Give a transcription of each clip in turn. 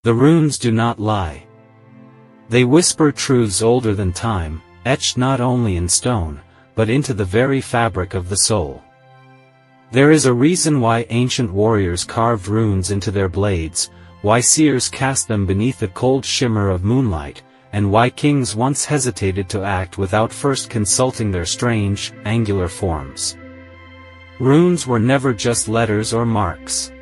The runes do not lie. They whisper truths older than time, etched not only in stone, but into the very fabric of the soul. There is a reason why ancient warriors carved runes into their blades, why seers cast them beneath the cold shimmer of moonlight, and why kings once hesitated to act without first consulting their strange, angular forms. Runes were never just letters or marks.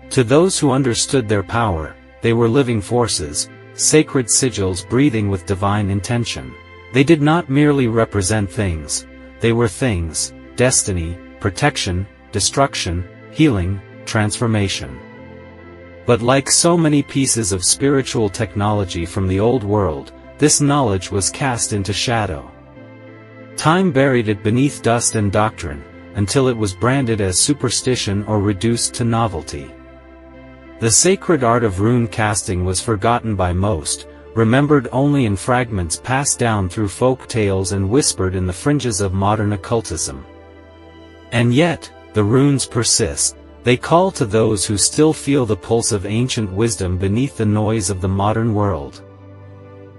To those who understood their power, they were living forces, sacred sigils breathing with divine intention. They did not merely represent things, they were things: destiny, protection, destruction, healing, transformation. But like so many pieces of spiritual technology from the old world, this knowledge was cast into shadow. Time buried it beneath dust and doctrine, until it was branded as superstition or reduced to novelty. The sacred art of rune casting was forgotten by most, remembered only in fragments passed down through folk tales and whispered in the fringes of modern occultism. And yet, the runes persist. They call to those who still feel the pulse of ancient wisdom beneath the noise of the modern world.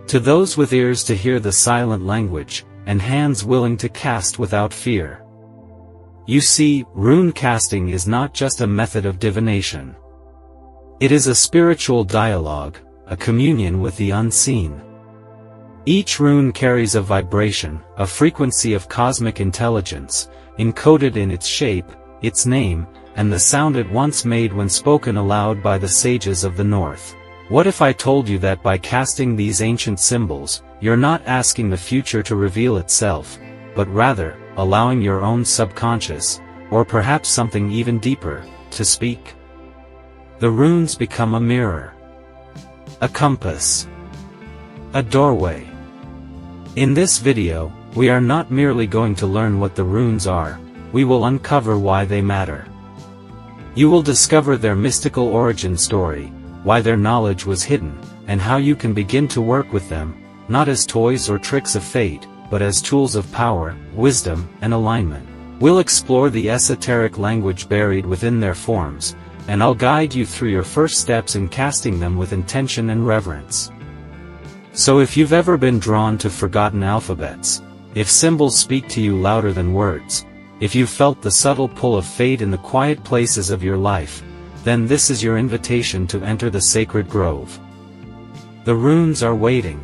To those with ears to hear the silent language, and hands willing to cast without fear. You see, rune casting is not just a method of divination. It is a spiritual dialogue, a communion with the unseen. Each rune carries a vibration, a frequency of cosmic intelligence, encoded in its shape, its name, and the sound it once made when spoken aloud by the sages of the North. What if I told you that by casting these ancient symbols, you're not asking the future to reveal itself, but rather, allowing your own subconscious, or perhaps something even deeper, to speak? The runes become a mirror, a compass, a doorway. In this video, we are not merely going to learn what the runes are, we will uncover why they matter. You will discover their mystical origin story, why their knowledge was hidden, and how you can begin to work with them, not as toys or tricks of fate, but as tools of power, wisdom, and alignment. We'll explore the esoteric language buried within their forms, and I'll guide you through your first steps in casting them with intention and reverence. So if you've ever been drawn to forgotten alphabets, if symbols speak to you louder than words, if you've felt the subtle pull of fate in the quiet places of your life, then this is your invitation to enter the sacred grove. The runes are waiting.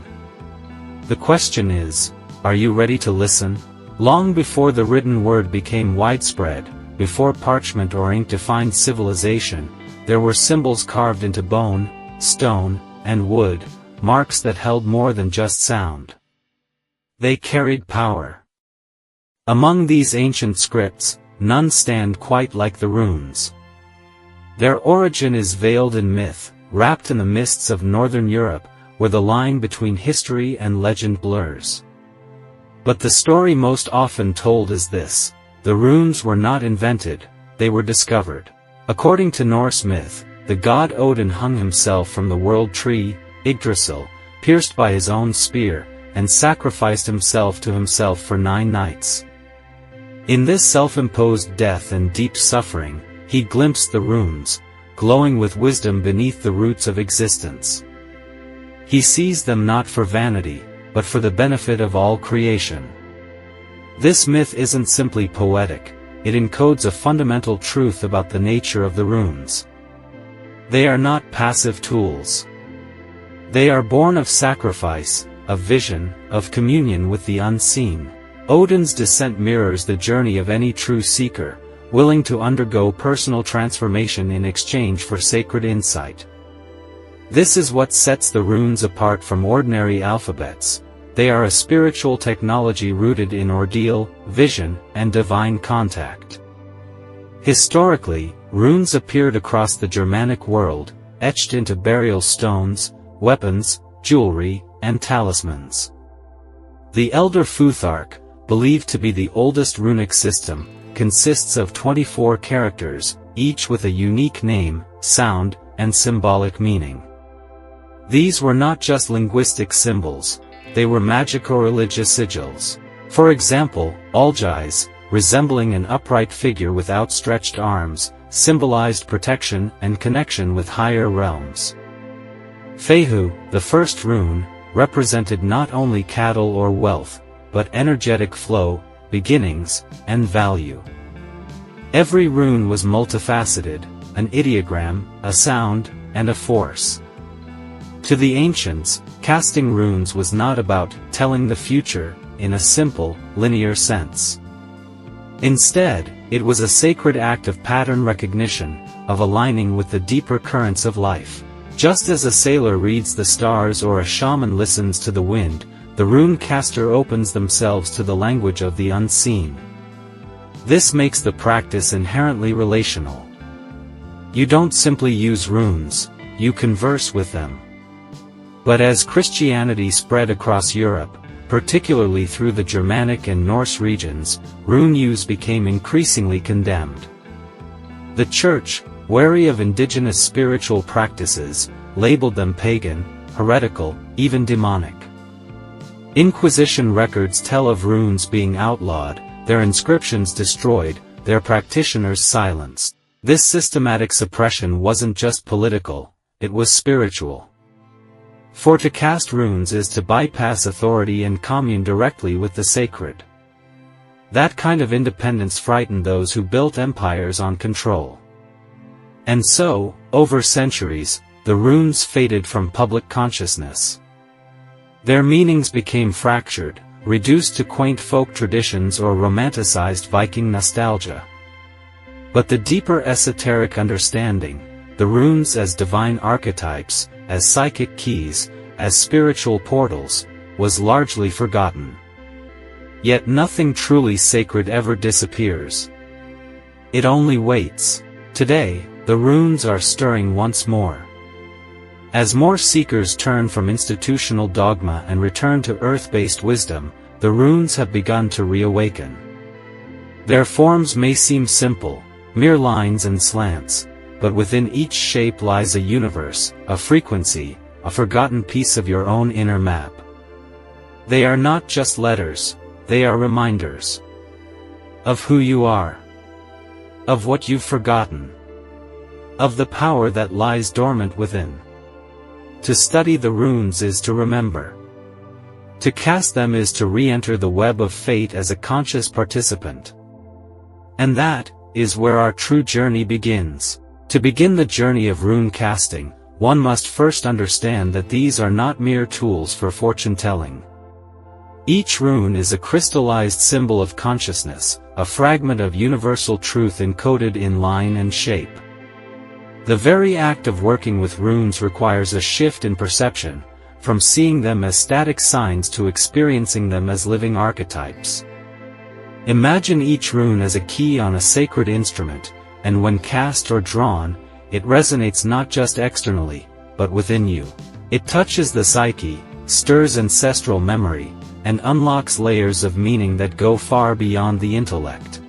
The question is, are you ready to listen? Long before the written word became widespread, before parchment or ink defined civilization, there were symbols carved into bone, stone, and wood, marks that held more than just sound. They carried power. Among these ancient scripts, none stand quite like the runes. Their origin is veiled in myth, wrapped in the mists of northern Europe, where the line between history and legend blurs. But the story most often told is this: the runes were not invented, they were discovered. According to Norse myth, the god Odin hung himself from the world tree, Yggdrasil, pierced by his own spear, and sacrificed himself to himself for 9 nights. In this self-imposed death and deep suffering, he glimpsed the runes, glowing with wisdom beneath the roots of existence. He seized them not for vanity, but for the benefit of all creation. This myth isn't simply poetic, it encodes a fundamental truth about the nature of the runes. They are not passive tools. They are born of sacrifice, of vision, of communion with the unseen. Odin's descent mirrors the journey of any true seeker, willing to undergo personal transformation in exchange for sacred insight. This is what sets the runes apart from ordinary alphabets. They are a spiritual technology rooted in ordeal, vision, and divine contact. Historically, runes appeared across the Germanic world, etched into burial stones, weapons, jewelry, and talismans. The Elder Futhark, believed to be the oldest runic system, consists of 24 characters, each with a unique name, sound, and symbolic meaning. These were not just linguistic symbols, they were magico-religious sigils. For example, Algiz, resembling an upright figure with outstretched arms, symbolized protection and connection with higher realms. Fehu, the first rune, represented not only cattle or wealth, but energetic flow, beginnings, and value. Every rune was multifaceted, an ideogram, a sound, and a force. To the ancients, casting runes was not about telling the future, in a simple, linear sense. Instead, it was a sacred act of pattern recognition, of aligning with the deeper currents of life. Just as a sailor reads the stars or a shaman listens to the wind, the rune caster opens themselves to the language of the unseen. This makes the practice inherently relational. You don't simply use runes, you converse with them. But as Christianity spread across Europe, particularly through the Germanic and Norse regions, rune use became increasingly condemned. The Church, wary of indigenous spiritual practices, labeled them pagan, heretical, even demonic. Inquisition records tell of runes being outlawed, their inscriptions destroyed, their practitioners silenced. This systematic suppression wasn't just political, it was spiritual. For to cast runes is to bypass authority and commune directly with the sacred. That kind of independence frightened those who built empires on control. And so, over centuries, the runes faded from public consciousness. Their meanings became fractured, reduced to quaint folk traditions or romanticized Viking nostalgia. But the deeper esoteric understanding, the runes as divine archetypes, as psychic keys, as spiritual portals, was largely forgotten. Yet nothing truly sacred ever disappears. It only waits. Today, the runes are stirring once more. As more seekers turn from institutional dogma and return to earth-based wisdom, the runes have begun to reawaken. Their forms may seem simple, mere lines and slants, but within each shape lies a universe, a frequency, a forgotten piece of your own inner map. They are not just letters, they are reminders. Of who you are. Of what you've forgotten. Of the power that lies dormant within. To study the runes is to remember. To cast them is to re-enter the web of fate as a conscious participant. And that is where our true journey begins. To begin the journey of rune casting, one must first understand that these are not mere tools for fortune-telling. Each rune is a crystallized symbol of consciousness, a fragment of universal truth encoded in line and shape. The very act of working with runes requires a shift in perception, from seeing them as static signs to experiencing them as living archetypes. Imagine each rune as a key on a sacred instrument, and when cast or drawn, it resonates not just externally, but within you. It touches the psyche, stirs ancestral memory, and unlocks layers of meaning that go far beyond the intellect.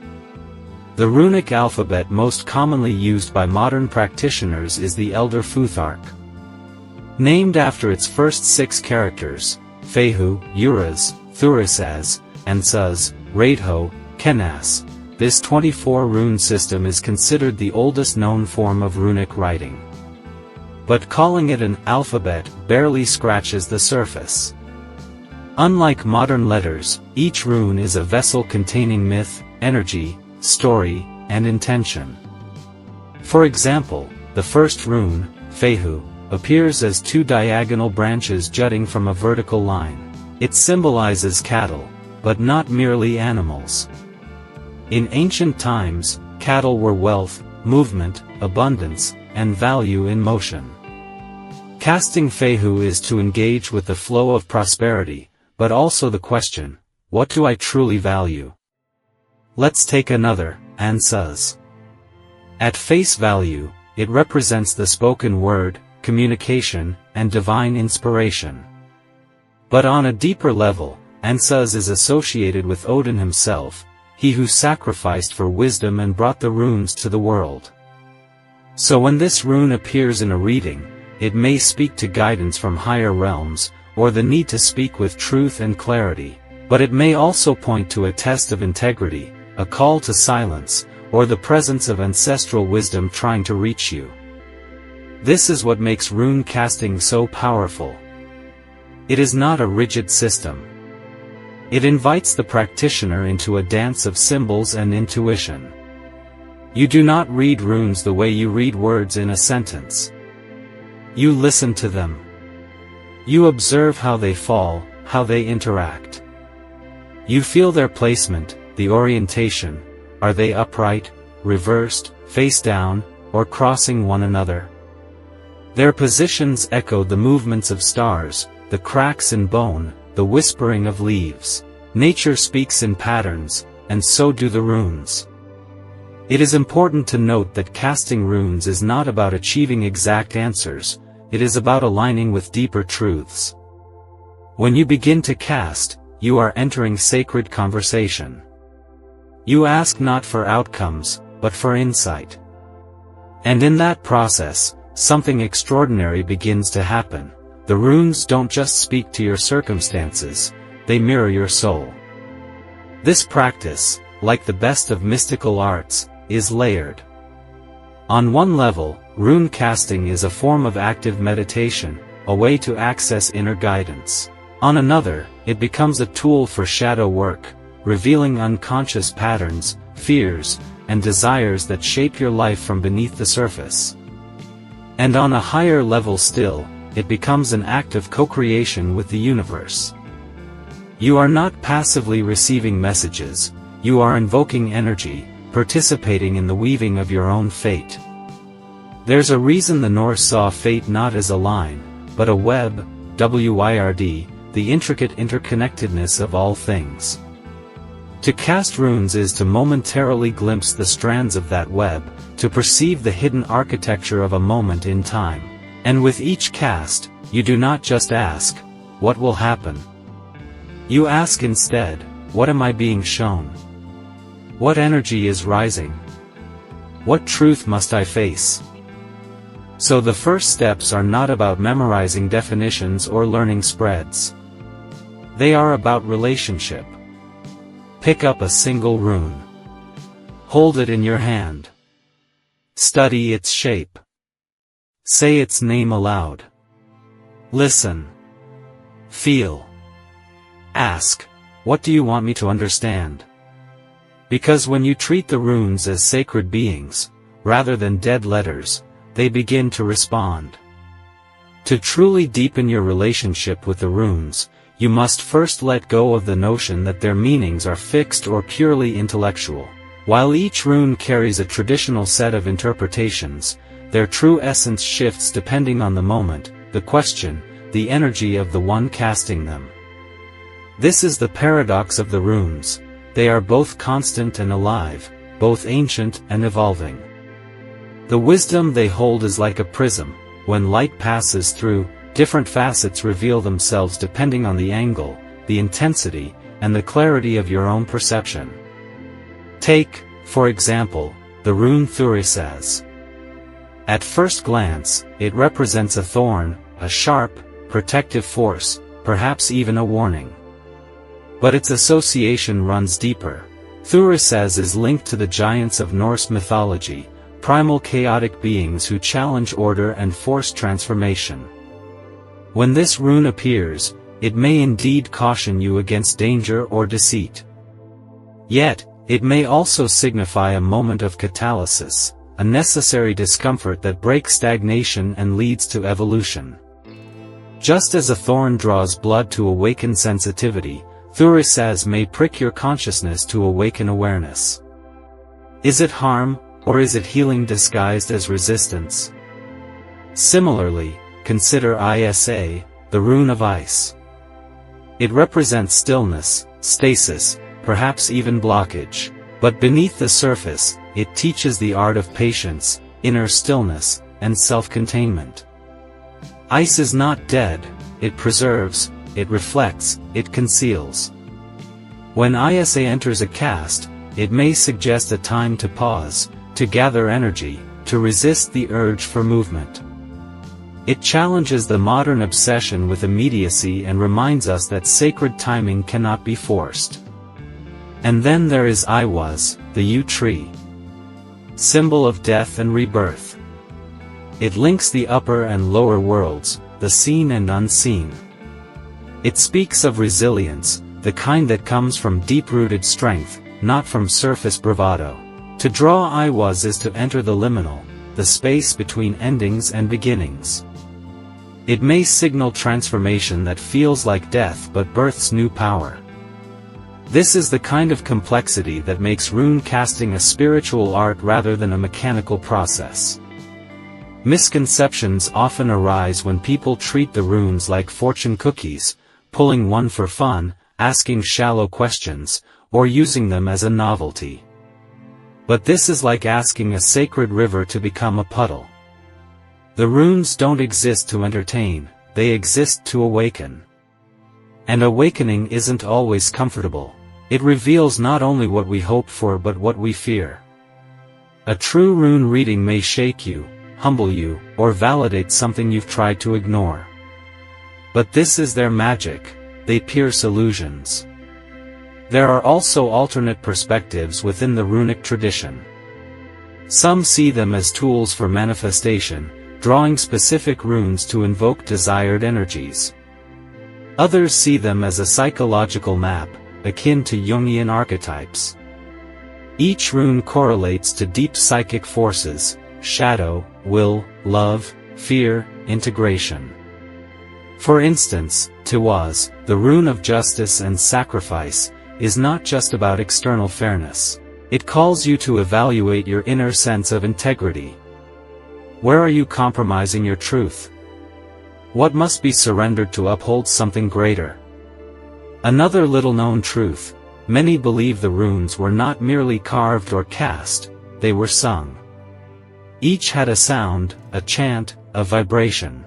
The runic alphabet most commonly used by modern practitioners is the Elder Futhark. Named after its first 6 characters, Fehu, Uras, Thurisaz, and Suz, Raidho, Kenas, this 24-rune system is considered the oldest known form of runic writing. But calling it an alphabet barely scratches the surface. Unlike modern letters, each rune is a vessel containing myth, energy, story, and intention. For example, the first rune, Fehu, appears as 2 diagonal branches jutting from a vertical line. It symbolizes cattle, but not merely animals. In ancient times, cattle were wealth, movement, abundance, and value in motion. Casting Fehu is to engage with the flow of prosperity, but also the question, what do I truly value? Let's take another, Ansuz. At face value, it represents the spoken word, communication, and divine inspiration. But on a deeper level, Ansuz is associated with Odin himself, he who sacrificed for wisdom and brought the runes to the world. So when this rune appears in a reading, it may speak to guidance from higher realms, or the need to speak with truth and clarity, but it may also point to a test of integrity, a call to silence, or the presence of ancestral wisdom trying to reach you. This is what makes rune casting so powerful. It is not a rigid system. It invites the practitioner into a dance of symbols and intuition. You do not read runes the way you read words in a sentence. You listen to them. You observe how they fall, how they interact. You feel their placement, the orientation. Are they upright, reversed, face down, or crossing one another? Their positions echo the movements of stars, the cracks in bone, the whispering of leaves. Nature speaks in patterns, and so do the runes. It is important to note that casting runes is not about achieving exact answers, it is about aligning with deeper truths. When you begin to cast, you are entering sacred conversation. You ask not for outcomes, but for insight. And in that process, something extraordinary begins to happen. The runes don't just speak to your circumstances, they mirror your soul. This practice, like the best of mystical arts, is layered. On one level, rune casting is a form of active meditation, a way to access inner guidance. On another, it becomes a tool for shadow work, revealing unconscious patterns, fears, and desires that shape your life from beneath the surface. And on a higher level still, it becomes an act of co-creation with the universe. You are not passively receiving messages, you are invoking energy, participating in the weaving of your own fate. There's a reason the Norse saw fate not as a line, but a web, WYRD, the intricate interconnectedness of all things. To cast runes is to momentarily glimpse the strands of that web, to perceive the hidden architecture of a moment in time. And with each cast, you do not just ask, what will happen? You ask instead, what am I being shown? What energy is rising? What truth must I face? So the first steps are not about memorizing definitions or learning spreads. They are about relationship. Pick up a single rune. Hold it in your hand. Study its shape. Say its name aloud. Listen. Feel. Ask, what do you want me to understand? Because when you treat the runes as sacred beings, rather than dead letters, they begin to respond. To truly deepen your relationship with the runes, you must first let go of the notion that their meanings are fixed or purely intellectual. While each rune carries a traditional set of interpretations, their true essence shifts depending on the moment, the question, the energy of the one casting them. This is the paradox of the runes. They are both constant and alive, both ancient and evolving. The wisdom they hold is like a prism. When light passes through, different facets reveal themselves depending on the angle, the intensity, and the clarity of your own perception. Take, for example, the rune Thurisaz. At first glance, it represents a thorn, a sharp, protective force, perhaps even a warning. But its association runs deeper. Thurisaz is linked to the giants of Norse mythology, primal chaotic beings who challenge order and force transformation. When this rune appears, it may indeed caution you against danger or deceit. Yet, it may also signify a moment of catalysis, a necessary discomfort that breaks stagnation and leads to evolution. Just as a thorn draws blood to awaken sensitivity, Thurisaz may prick your consciousness to awaken awareness. Is it harm, or is it healing disguised as resistance? Similarly, consider Isa, the rune of ice. It represents stillness, stasis, perhaps even blockage. But beneath the surface, it teaches the art of patience, inner stillness, and self-containment. Ice is not dead, it preserves, it reflects, it conceals. When Isa enters a cast, it may suggest a time to pause, to gather energy, to resist the urge for movement. It challenges the modern obsession with immediacy and reminds us that sacred timing cannot be forced. And then there is Iwaz, the yew tree. Symbol of death and rebirth. It links the upper and lower worlds, the seen and unseen. It speaks of resilience, the kind that comes from deep-rooted strength, not from surface bravado. To draw Iwas is to enter the liminal, the space between endings and beginnings. It may signal transformation that feels like death but births new power. This is the kind of complexity that makes rune casting a spiritual art rather than a mechanical process. Misconceptions often arise when people treat the runes like fortune cookies, pulling one for fun, asking shallow questions, or using them as a novelty. But this is like asking a sacred river to become a puddle. The runes don't exist to entertain, they exist to awaken. And awakening isn't always comfortable. It reveals not only what we hope for but what we fear. A true rune reading may shake you, humble you, or validate something you've tried to ignore. But this is their magic, they pierce illusions. There are also alternate perspectives within the runic tradition. Some see them as tools for manifestation, drawing specific runes to invoke desired energies. Others see them as a psychological map, akin to Jungian archetypes. Each rune correlates to deep psychic forces: shadow, will, love, fear, integration. For instance, Tiwaz, the rune of justice and sacrifice, is not just about external fairness. It calls you to evaluate your inner sense of integrity. Where are you compromising your truth? What must be surrendered to uphold something greater? Another little-known truth: many believe the runes were not merely carved or cast, they were sung. Each had a sound, a chant, a vibration.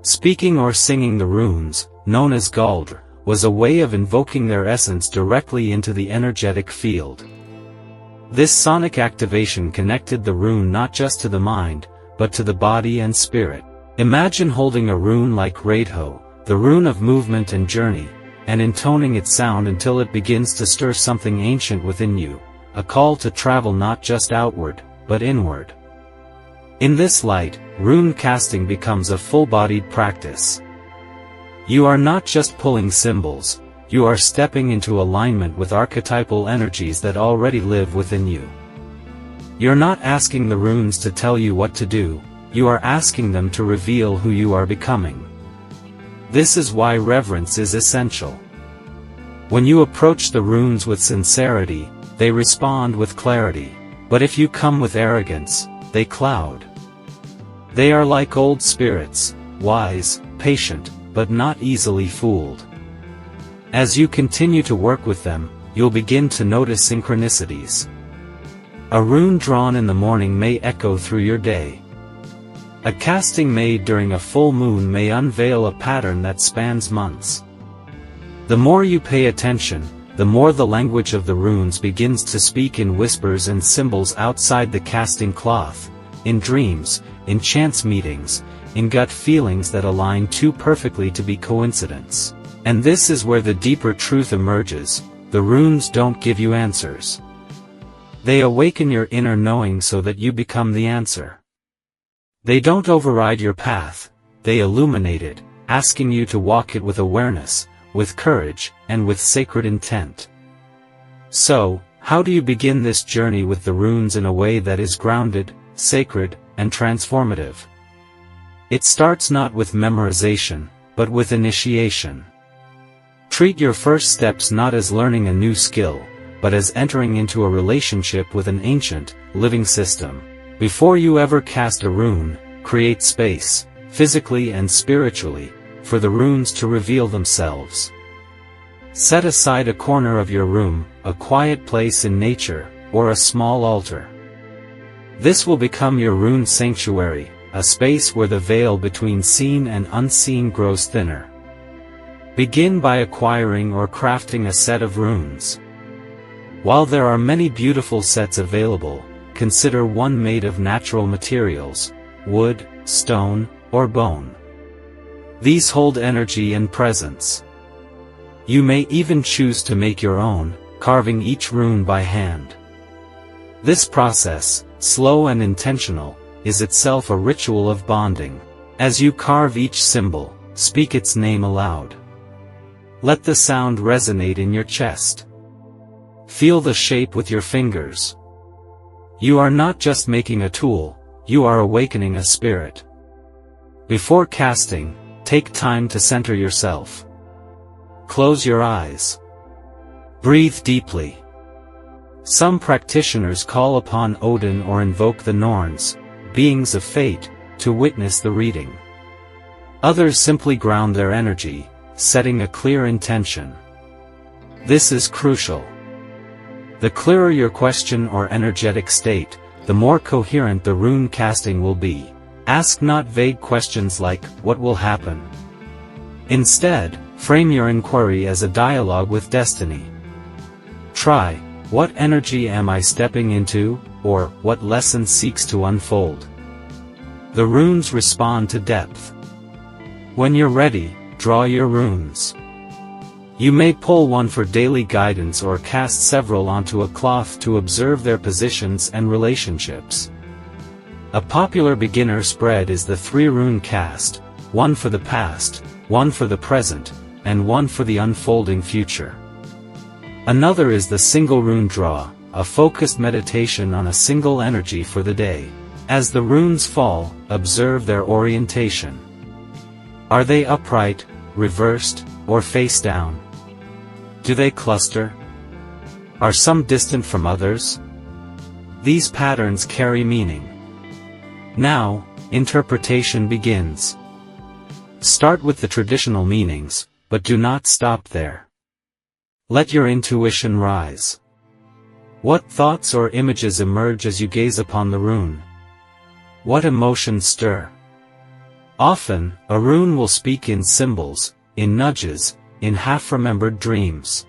Speaking or singing the runes, known as Galdr, was a way of invoking their essence directly into the energetic field. This sonic activation connected the rune not just to the mind, but to the body and spirit. Imagine holding a rune like Raidho, the rune of movement and journey, and intoning its sound until it begins to stir something ancient within you, a call to travel not just outward, but inward. In this light, rune casting becomes a full-bodied practice. You are not just pulling symbols, you are stepping into alignment with archetypal energies that already live within you. You're not asking the runes to tell you what to do, you are asking them to reveal who you are becoming. This is why reverence is essential. When you approach the runes with sincerity, they respond with clarity. But if you come with arrogance, they cloud. They are like old spirits, wise, patient, but not easily fooled. As you continue to work with them, you'll begin to notice synchronicities. A rune drawn in the morning may echo through your day. A casting made during a full moon may unveil a pattern that spans months. The more you pay attention, the more the language of the runes begins to speak in whispers and symbols outside the casting cloth, in dreams, in chance meetings, in gut feelings that align too perfectly to be coincidence. And this is where the deeper truth emerges: the runes don't give you answers. They awaken your inner knowing so that you become the answer. They don't override your path, they illuminate it, asking you to walk it with awareness, with courage, and with sacred intent. So, how do you begin this journey with the runes in a way that is grounded, sacred, and transformative? It starts not with memorization, but with initiation. Treat your first steps not as learning a new skill, but as entering into a relationship with an ancient, living system. Before you ever cast a rune, create space, physically and spiritually, for the runes to reveal themselves. Set aside a corner of your room, a quiet place in nature, or a small altar. This will become your rune sanctuary, a space where the veil between seen and unseen grows thinner. Begin by acquiring or crafting a set of runes. While there are many beautiful sets available, consider one made of natural materials: wood, stone, or bone. These hold energy and presence. You may even choose to make your own, carving each rune by hand. This process, slow and intentional, is itself a ritual of bonding. As you carve each symbol, speak its name aloud. Let the sound resonate in your chest. Feel the shape with your fingers. You are not just making a tool, you are awakening a spirit. Before casting, take time to center yourself. Close your eyes. Breathe deeply. Some practitioners call upon Odin or invoke the Norns, beings of fate, to witness the reading. Others simply ground their energy, setting a clear intention. This is crucial. The clearer your question or energetic state, the more coherent the rune casting will be. Ask not vague questions like, "What will happen?" Instead, frame your inquiry as a dialogue with destiny. Try, "What energy am I stepping into?" or "What lesson seeks to unfold?" The runes respond to depth. When you're ready, draw your runes. You may pull one for daily guidance or cast several onto a cloth to observe their positions and relationships. A popular beginner spread is the 3-rune cast, one for the past, one for the present, and one for the unfolding future. Another is the single rune draw, a focused meditation on a single energy for the day. As the runes fall, observe their orientation. Are they upright, reversed, or face down? Do they cluster? Are some distant from others? These patterns carry meaning. Now, interpretation begins. Start with the traditional meanings, but do not stop there. Let your intuition rise. What thoughts or images emerge as you gaze upon the rune? What emotions stir? Often, a rune will speak in symbols, in nudges, in half-remembered dreams.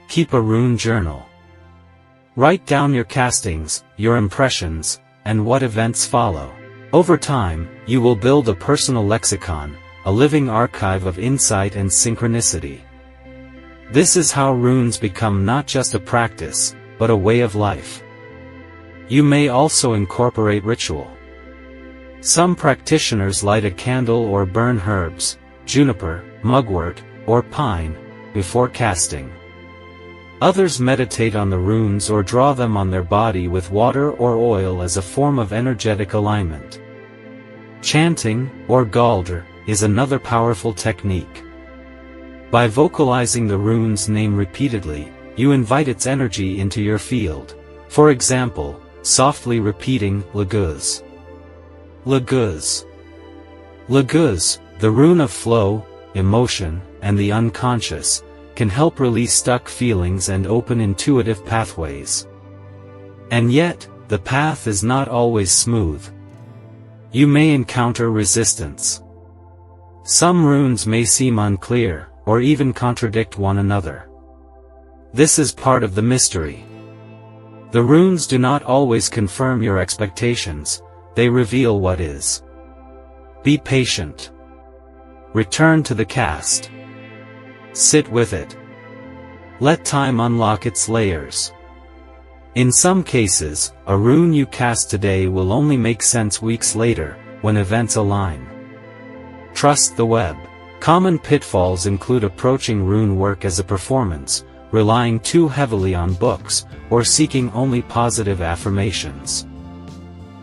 Keep a rune journal. Write down your castings, your impressions, and what events follow. Over time, you will build a personal lexicon, a living archive of insight and synchronicity. This is how runes become not just a practice, but a way of life. You may also incorporate ritual. Some practitioners light a candle or burn herbs, juniper, mugwort, or pine, before casting. Others meditate on the runes or draw them on their body with water or oil as a form of energetic alignment. Chanting, or galdr, is another powerful technique. By vocalizing the rune's name repeatedly, you invite its energy into your field. For example, softly repeating Laguz. Laguz. Laguz, the rune of flow, emotion, and the unconscious, can help release stuck feelings and open intuitive pathways. And yet, the path is not always smooth. You may encounter resistance. Some runes may seem unclear, or even contradict one another. This is part of the mystery. The runes do not always confirm your expectations, they reveal what is. Be patient. Return to the cast. Sit with it. Let time unlock its layers. In some cases, a rune you cast today will only make sense weeks later, when events align. Trust the web. Common pitfalls include approaching rune work as a performance, relying too heavily on books, or seeking only positive affirmations.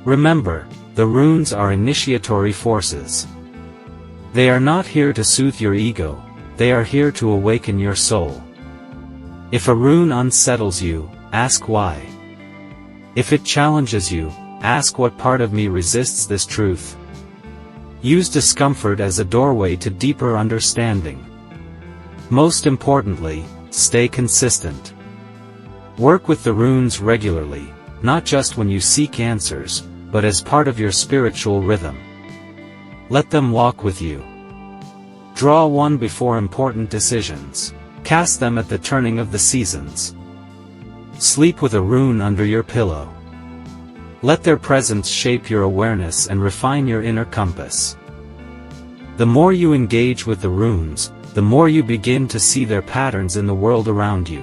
Remember, the runes are initiatory forces. They are not here to soothe your ego, they are here to awaken your soul. If a rune unsettles you, ask why. If it challenges you, ask what part of me resists this truth. Use discomfort as a doorway to deeper understanding. Most importantly, stay consistent. Work with the runes regularly, not just when you seek answers, but as part of your spiritual rhythm. Let them walk with you. Draw one before important decisions. Cast them at the turning of the seasons. Sleep with a rune under your pillow. Let their presence shape your awareness and refine your inner compass. The more you engage with the runes, the more you begin to see their patterns in the world around you.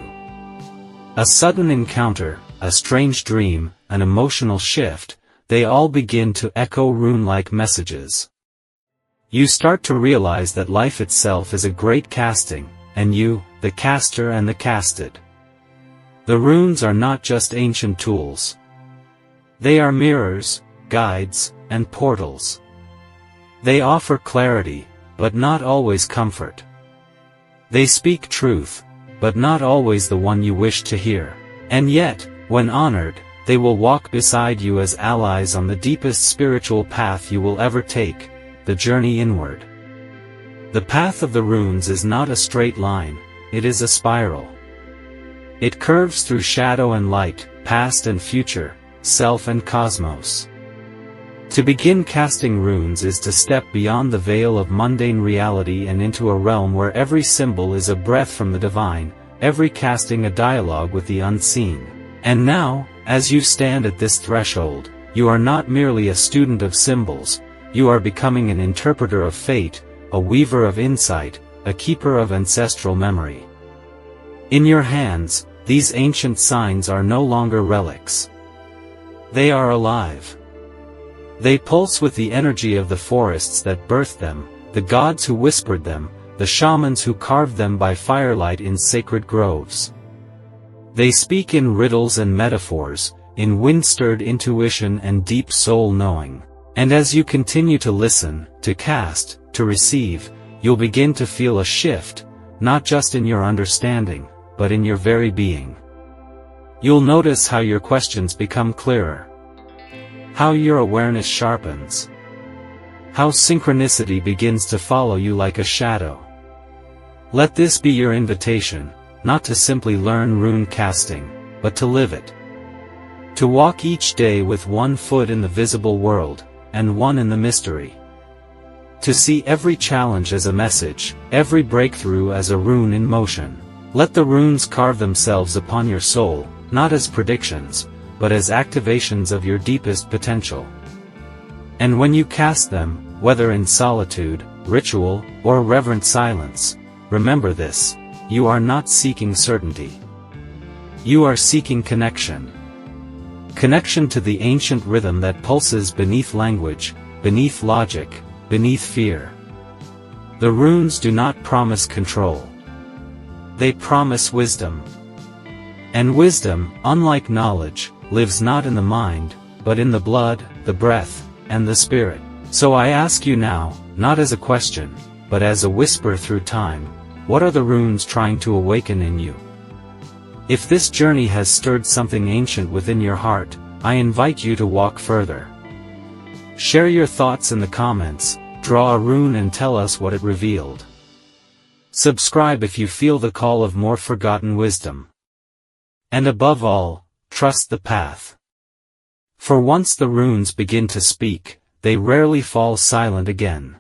A sudden encounter, a strange dream, an emotional shift, they all begin to echo rune-like messages. You start to realize that life itself is a great casting, and you, the caster and the casted. The runes are not just ancient tools. They are mirrors, guides, and portals. They offer clarity, but not always comfort. They speak truth, but not always the one you wish to hear. And yet, when honored, they will walk beside you as allies on the deepest spiritual path you will ever take, the journey inward. The path of the runes is not a straight line, it is a spiral. It curves through shadow and light, past and future, self and cosmos. To begin casting runes is to step beyond the veil of mundane reality and into a realm where every symbol is a breath from the divine, every casting a dialogue with the unseen. And now, as you stand at this threshold, you are not merely a student of symbols, you are becoming an interpreter of fate, a weaver of insight, a keeper of ancestral memory. In your hands, these ancient signs are no longer relics. They are alive. They pulse with the energy of the forests that birthed them, the gods who whispered them, the shamans who carved them by firelight in sacred groves. They speak in riddles and metaphors, in wind-stirred intuition and deep soul knowing. And as you continue to listen, to cast, to receive, you'll begin to feel a shift, not just in your understanding, but in your very being. You'll notice how your questions become clearer. How your awareness sharpens. How synchronicity begins to follow you like a shadow. Let this be your invitation, not to simply learn rune casting, but to live it. To walk each day with one foot in the visible world, and one in the mystery. To see every challenge as a message, every breakthrough as a rune in motion. Let the runes carve themselves upon your soul, not as predictions, but as activations of your deepest potential. And when you cast them, whether in solitude, ritual, or reverent silence, remember this: you are not seeking certainty. You are seeking connection. Connection to the ancient rhythm that pulses beneath language, beneath logic, beneath fear. The runes do not promise control. They promise wisdom. And wisdom, unlike knowledge, lives not in the mind, but in the blood, the breath, and the spirit. So I ask you now, not as a question, but as a whisper through time, what are the runes trying to awaken in you? If this journey has stirred something ancient within your heart, I invite you to walk further. Share your thoughts in the comments, draw a rune and tell us what it revealed. Subscribe if you feel the call of more forgotten wisdom. And above all, trust the path. For once the runes begin to speak, they rarely fall silent again.